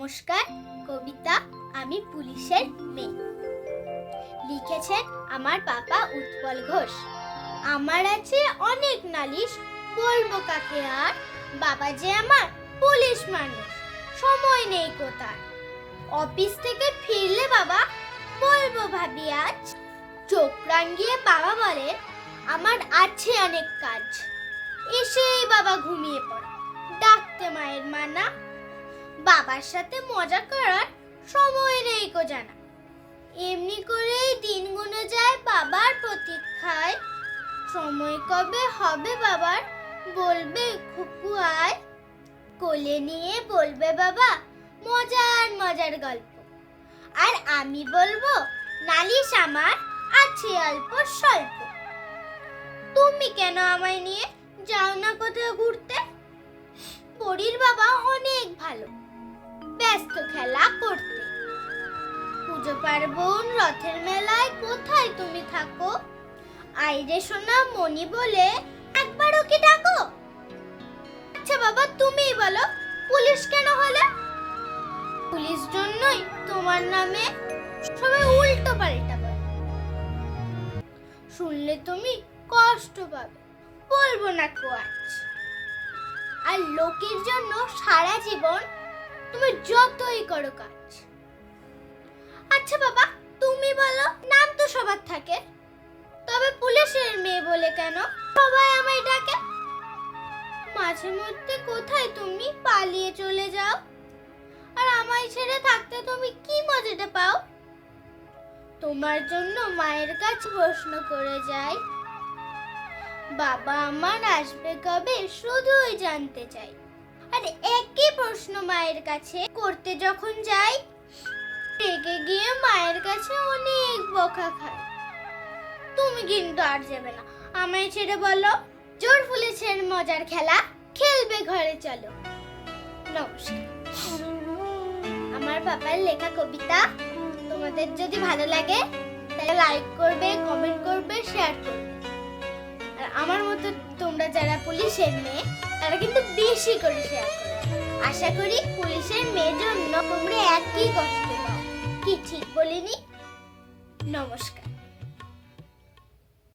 নমস্কার। কবিতা আমি পুলিশের মেয়ে লিখেছেন আমার বাবা উৎপল ঘোষ। আমার আছে অনেক নালিশ, বলবো কাকে আর? বাবা যে আমার পুলিশ মানুষ, সময় নেই কোথায়। অফিস থেকে ফিরলে বাবা বলবো ভাবি আজ। চোখ রাঙিয়ে বাবা বলে আমার আছে অনেক কাজ। এসেই বাবা ঘুমিয়ে পড়ে, ডাকতে মায়ের মানা। বাবার সাথে মজা করার সময় নেই কো জানা। এমনি করেই দিন গুনে যায় বাবার প্রতীক্ষায়। সময় কবে হবে বাবার, বলবে খুকু আয়। কোলে নিয়ে বলবে বাবা মজার মজার গল্প, আর আমি বলবো নালিশ আমার আছে অল্প স্বল্প। তুমি কেন আমায় নিয়ে যাও না কোথাও ঘুরতে? পরীর বাবা অনেক ভালো, ব্যস্ত খেলা করতে। পুজো পার্বণ রথের মেলায় কোথায় তুমি থাকো? আইরে সোনা মনি বলে একবারও কি ডাকো? আচ্ছা বাবা তুমিই বলো, পুলিশ কেন হলে? পুলিশ জন্যই তোমার নামে সবাই উল্টো পাল্টা বলে। শুনলে তুমি কষ্ট পাবে, বলবো না কো আজ। আর লোকের জন্য সারা জীবন তুমি যতই করো কাজ। আচ্ছা বাবা তুমি বলো, নাম তো সবার থাকে, তবে পুলিশের মেয়ে বলে কেন সবাই আমায় ডাকে? মাঝে মধ্যে কোথায় তুমি পালিয়ে চলে যাও, আর আমায় ছেড়ে থাকতে তুমি কি মজাটা পাও? তোমার জন্য মায়ের কাছে প্রশ্ন করে যাই, বাবা আমার আসবে কবে শুধুই জানতে চাই। আর একই প্রশ্ন মায়ের কাছে করতে যখন যাই, রেগে গিয়ে মায়ের কাছে অনেক বকা খাই। তুমি কিন্তু আর যাবে না আমায় ছেড়ে, বলো জোর পুলিশের মজার খেলা খেলবে ঘরে চলো। নমস্কার। আমার বাবার লেখা কবিতা তোমাদের যদি ভালো লাগে তাহলে লাইক করবে, কমেন্ট করবে, শেয়ার করবে। আর আমার মতো তোমরা যারা পুলিশের মেয়ে তারা কিন্তু বেশি করে শেয়ার করবে। আশা করি পুলিশের মেয়ের জন্য তোমরা একই কষ্ট পাও। কি ঠিক বলিনি? নমস্কার।